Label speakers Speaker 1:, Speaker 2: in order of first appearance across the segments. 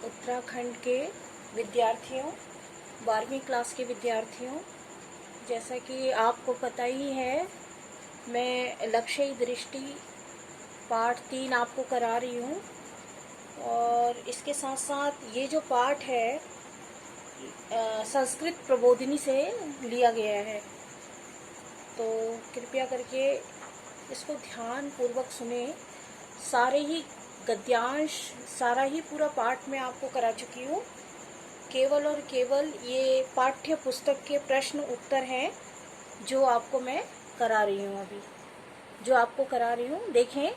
Speaker 1: उत्तराखंड के विद्यार्थियों, 12वीं क्लास के विद्यार्थियों, जैसा कि आपको पता ही है, मैं लक्ष्य दृष्टि पाठ 3 आपको करा रही हूँ। और इसके साथ साथ ये जो पाठ है संस्कृत प्रबोधिनी से लिया गया है, तो कृपया करके इसको ध्यान पूर्वक सुने। सारे ही गद्यांश, सारा ही पूरा पाठ मैं आपको करा चुकी हूँ। केवल और केवल ये पाठ्य पुस्तक के प्रश्न उत्तर हैं जो आपको मैं करा रही हूँ। अभी जो आपको करा रही हूँ, देखें,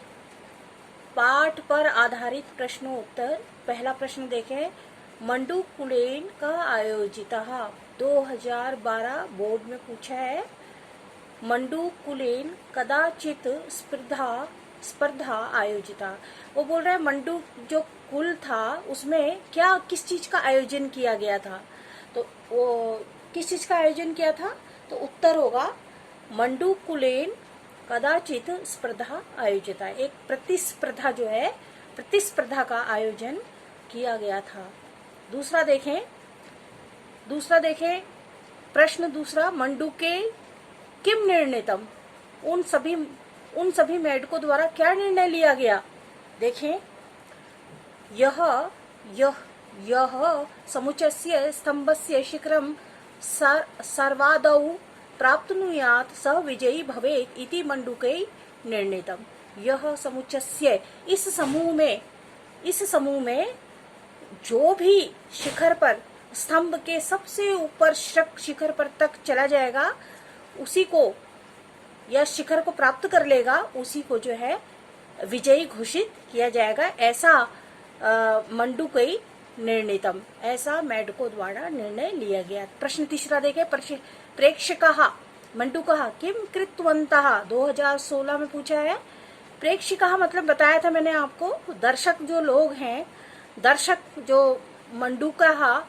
Speaker 1: पाठ पर आधारित प्रश्न उत्तर। पहला प्रश्न देखें, मंडूकुलेन का आयोजित 2012 बोर्ड में पूछा है। मंडूकुलेन कदाचित स्पर्धा आयोजिता। वो बोल रहा है मंडू जो कुल था उसमें क्या किस चीज का आयोजन किया गया था, तो वो किस चीज का आयोजन किया था, तो उत्तर होगा मंडूकुलेन कदाचित स्पर्धा आयोजिता। एक प्रतिस्पर्धा जो है, प्रतिस्पर्धा का आयोजन किया गया था। दूसरा देखें प्रश्न दूसरा, मंडूके किम निर्णितम, उन सभी मेढकों द्वारा क्या निर्णय लिया गया। देखें, यह समुच्चयस्य स्तंभस्य शिखरम सर्वादौ प्राप्नुयात् स विजयी भवेत् इति मंडूके निर्णितम। यह समुच्चय, इस समूह में जो भी शिखर पर, स्तंभ के सबसे ऊपर शिखर पर तक चला जाएगा, उसी को या शिखर को प्राप्त कर लेगा, उसी को जो है विजयी घोषित किया जाएगा। ऐसा मंडूकई निर्णितम, ऐसा मेढकों द्वारा निर्णय लिया गया। प्रश्न तीसरा देखें, प्रेक्षकाः मंडूकः किम कृतवन्तः, 2016 में पूछा है। प्रेक्षकाः मतलब बताया था मैंने आपको, दर्शक जो लोग हैं, दर्शक जो मंडूकः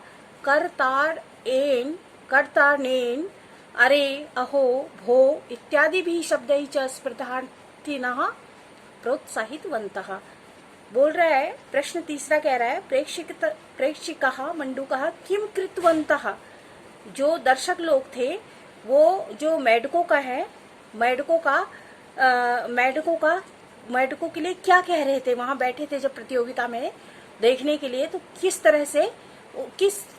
Speaker 1: कर्तार्नेन अरे अहो भो इत्यादि भी शब्दैः च स्पर्धार्थिनः प्रोत्साहितवन्तः। बोल रहा है, प्रश्न तीसरा कह रहा है, प्रेक्षिकाः मंडूकः किम कृतवन्तः, जो दर्शक लोग थे वो जो मेढकों का है, मेढकों के लिए क्या कह रहे थे, वहां बैठे थे जब प्रतियोगिता में देखने के लिए, तो किस तरह से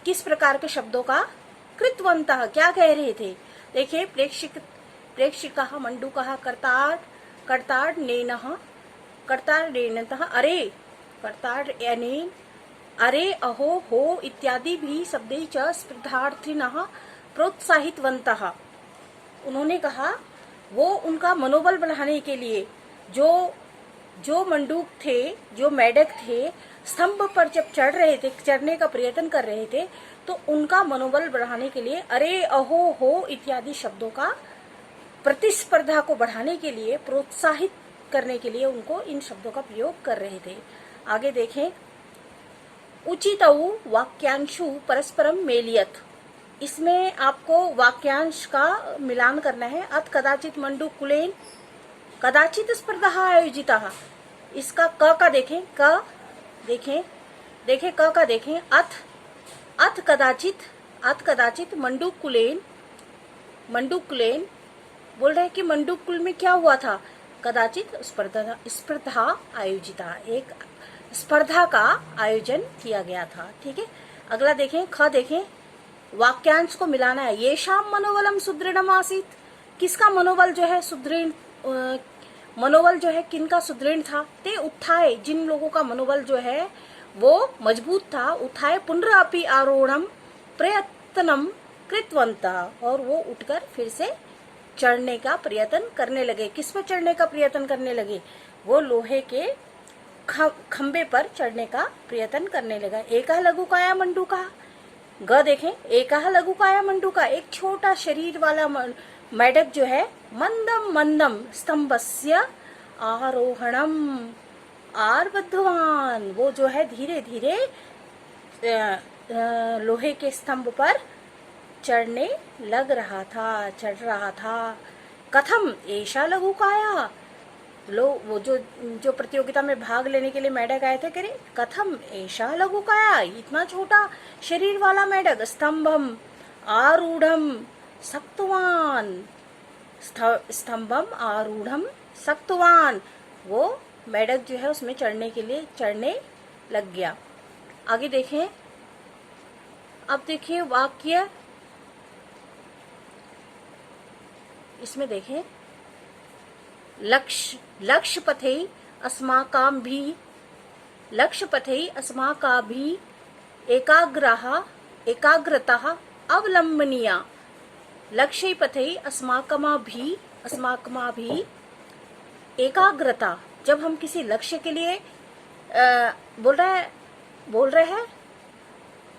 Speaker 1: किस प्रकार के शब्दों का कृतवन्तः क्या कह रहे थे। देखिए, प्रेक्षिकाः मंडूकः कर्तार्नेनः अरे अहो हो इत्यादि भी शब्दैः च स्पर्धार्थिनः प्रोत्साहितवन्तः। उन्होंने कहा, वो उनका मनोबल बढ़ाने के लिए जो मंडूक थे, जो मेढक थे, स्तंभ पर जब चढ़ने का प्रयत्न कर रहे थे, तो उनका मनोबल बढ़ाने के लिए अरे अहो हो इत्यादि शब्दों का, प्रतिस्पर्धा को बढ़ाने के लिए, प्रोत्साहित करने के लिए उनको इन शब्दों का प्रयोग कर रहे थे। आगे देखें, उचितौ वाक्यांशु परस्परम मेलियत, इसमें आपको वाक्यांश का मिलान करना है। अथ कदाचित मंडूकुलेन कदाचित स्पर्धा आयोजिता, इसका क का देखें, क देखें क का देखें, अथ कदाचित मंडूकुलेन बोल रहे हैं कि मंडूकुल में क्या हुआ था, कदाचित स्पर्धा आयोजिता, एक स्पर्धा का आयोजन किया गया था। ठीक है, अगला देखें, ख देखें, वाक्यांश को मिलाना है। येषाम मनोबलम सुदृढ़म आसीत, किसका मनोबल जो है सुदृढ़, मनोबल जो है किनका सुदृढ़ था। ते उत्थाय, जिन लोगों का मनोबल जो है वो मजबूत था, उत्थाय पुनरापि आरोहणम प्रयत्नम कृतवन्तः, और वो उठकर फिर से चढ़ने का प्रयत्न करने लगे। किस पर चढ़ने का प्रयत्न करने लगे, वो लोहे के खंबे पर चढ़ने का प्रयत्न करने लगा। एकः लघुकाया मंडूकः, ग देखें, एकः लघुकाया मंडूकः, एक छोटा शरीर वाला मेढक जो है, मंदम स्तंभस्य आरोहणम आरब्धवान, वो जो है धीरे धीरे लोहे के स्तंभ पर चढ़ने चढ़ रहा था। कथम एषा लघुकाया, लोग वो जो प्रतियोगिता में भाग लेने के लिए मेढक आए थे, कह रहे कथम ऐसा लघुकाया, इतना छोटा शरीर वाला मेढक, स्तंभम आरूढ़म सक्तवान, स्तंभम आरूढ़म सक्तवान, वो मेढक जो है उसमें चढ़ने लग गया। आगे देखें, अब देखिए वाक्य, इसमें देखें, लक्ष्य पथे अस्माकाभि एकाग्रतः अवलंबनीया। लक्ष्य पथे अस्माकमाभि एकाग्रता, जब हम किसी लक्ष्य के लिए बोल रहे हैं,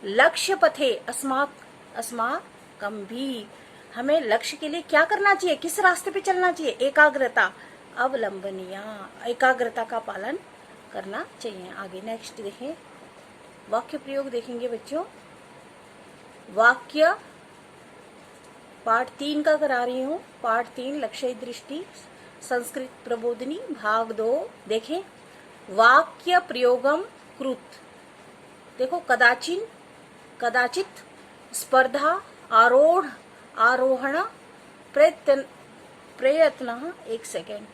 Speaker 1: लक्ष्य पथे अस्माकम भी, हमें लक्ष्य के लिए क्या करना चाहिए, किस रास्ते पे चलना चाहिए, एकाग्रता अवलंबनीया, एकाग्रता का पालन करना चाहिए। आगे नेक्स्ट देखें, वाक्य प्रयोग देखेंगे बच्चों। वाक्य पार्ट 3 का करा रही हूँ, पार्ट 3 लक्ष्य दृष्टि संस्कृत प्रबोधिनी भाग 2। देखें, वाक्य प्रयोगम कृत, देखो कदाचित स्पर्धा आरोहण प्रयत्न, एक सेकेंड,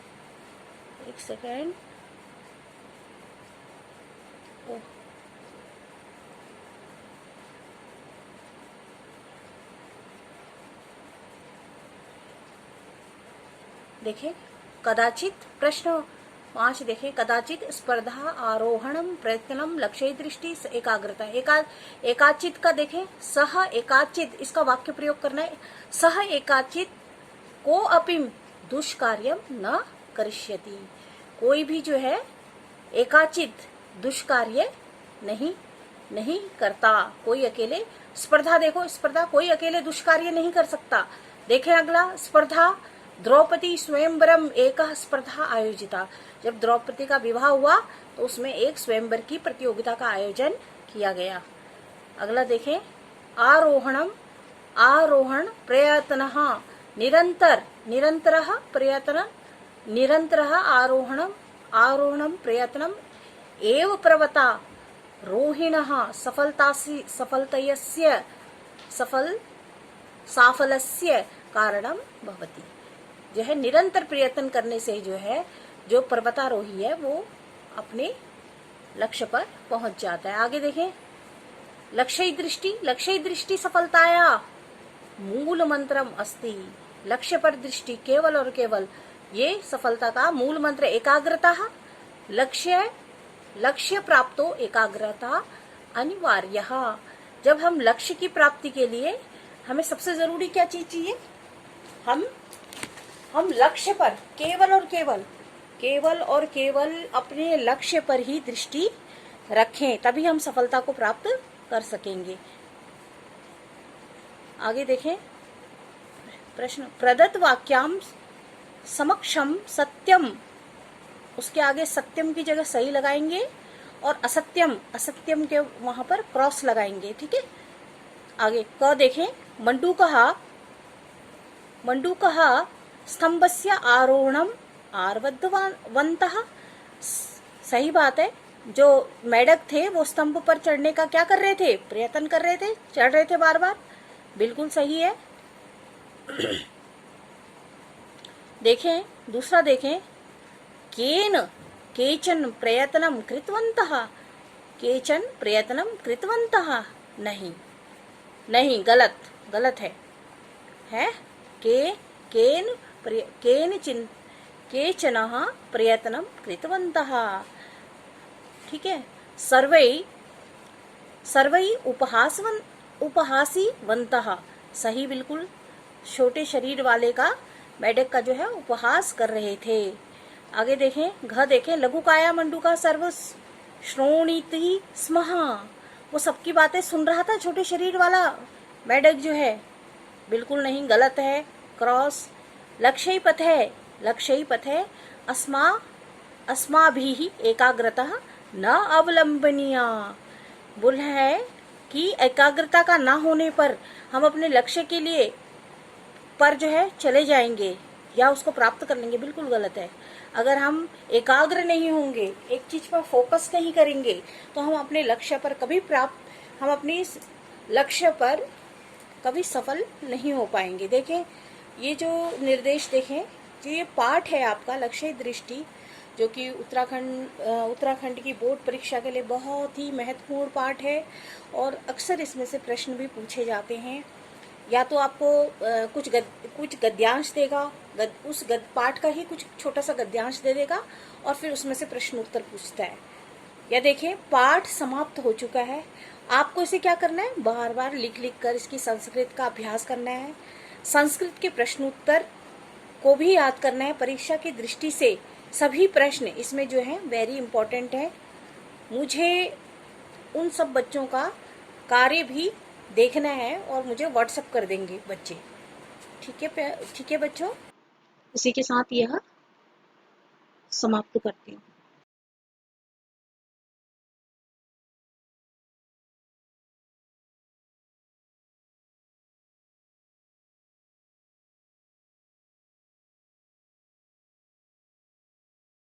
Speaker 1: देखें कदाचित, प्रश्न 5 देखें, कदाचित स्पर्धा आरोहणम प्रयत्नम लक्ष्य दृष्टि एकाग्रता। एकाचित का देखें, सह एकाचित, इसका वाक्य प्रयोग करना है, सह एकाचित को अपिम दुष्कार्यम न करिष्यति, कोई भी जो है एकाचित दुष्कार्य नहीं करता, कोई अकेले। स्पर्धा देखो, स्पर्धा, कोई अकेले दुष्कार्य नहीं कर सकता। देखें अगला, स्पर्धा द्रौपदी स्वयंवरम एक स्पर्धा आयोजिता, जब द्रौपदी का विवाह हुआ तो उसमें एक स्वयंवर की प्रतियोगिता का आयोजन किया गया। अगला देखें, आरोहण प्रयत्न, निरंतर आरोहणम प्रयत्नम एव प्रवता रोहिणः साफल्यस्य कारणम भवति, जो है निरंतर प्रयत्न करने से जो है जो पर्वतारोही है वो अपने लक्ष्य पर पहुंच जाता है। आगे देखें, लक्ष्य दृष्टि सफलताया मूल मंत्रम अस्ति, लक्ष्य पर दृष्टि केवल और केवल ये सफलता का मूल मंत्र एकाग्रता। लक्ष्य प्राप्तो एकाग्रता अनिवार्य, जब हम लक्ष्य की प्राप्ति के लिए हमें सबसे जरूरी क्या चीज चाहिए, हम लक्ष्य पर केवल और केवल अपने लक्ष्य पर ही दृष्टि रखें, तभी हम सफलता को प्राप्त कर सकेंगे। आगे देखें, प्रश्न, प्रदत्त वाक्याम समक्षम सत्यम, उसके आगे सत्यम की जगह सही लगाएंगे और असत्यम के वहां पर क्रॉस लगाएंगे, ठीक है। आगे क देखें, मंडूकः स्तंभस्य आरोहणम आरब्धवन्तः, सही बात है, जो मेढक थे वो स्तंभ पर चढ़ने का क्या कर रहे थे, प्रयत्न कर रहे थे, चढ़ रहे थे बार बार, बिल्कुल सही है। देखें दूसरा, देखें, केचन प्रयत्नं कृतवन्तः, नहीं, गलत है केचन प्रयत्नं कृतवन्तः, ठीक है। सर्वै उपहासीवन्तः, सही, बिल्कुल, छोटे शरीर वाले का मेढक का जो है उपहास कर रहे थे। आगे देखें, घ देखें, लघुकाया मंडूका सर्व श्रोणीति स्मः, वो सबकी बातें सुन रहा था छोटे शरीर वाला मेढक जो है, बिल्कुल नहीं, गलत है, क्रॉस। लक्ष्य पथे अस्माभिः एकाग्रता न अवलंबनीया, बोल है कि एकाग्रता का ना होने पर हम अपने लक्ष्य के लिए पर जो है चले जाएंगे या उसको प्राप्त कर लेंगे, बिल्कुल गलत है। अगर हम एकाग्र नहीं होंगे, एक चीज पर फोकस नहीं करेंगे, तो हम अपने लक्ष्य पर हम अपनी लक्ष्य पर कभी सफल नहीं हो पाएंगे। देखें, ये जो निर्देश देखें, जो ये पाठ है आपका लक्ष्य दृष्टि, जो कि उत्तराखंड की बोर्ड परीक्षा के लिए बहुत ही महत्वपूर्ण पाठ है और अक्सर इसमें से प्रश्न भी पूछे जाते हैं। या तो आपको कुछ गद्यांश देगा, उस पाठ का ही कुछ छोटा सा गद्यांश दे देगा और फिर उसमें से प्रश्न उत्तर पूछता है। या देखें, पाठ समाप्त हो चुका है, आपको इसे क्या करना है, बार बार लिख लिख कर इसकी संस्कृत का अभ्यास करना है, संस्कृत के प्रश्न उत्तर को भी याद करना है। परीक्षा की दृष्टि से सभी प्रश्न इसमें जो है वेरी इंपॉर्टेंट है। मुझे उन सब बच्चों का कार्य भी देखना है और मुझे व्हाट्सएप कर देंगे बच्चे। ठीक है बच्चों, इसी के साथ यह समाप्त करती हूँ।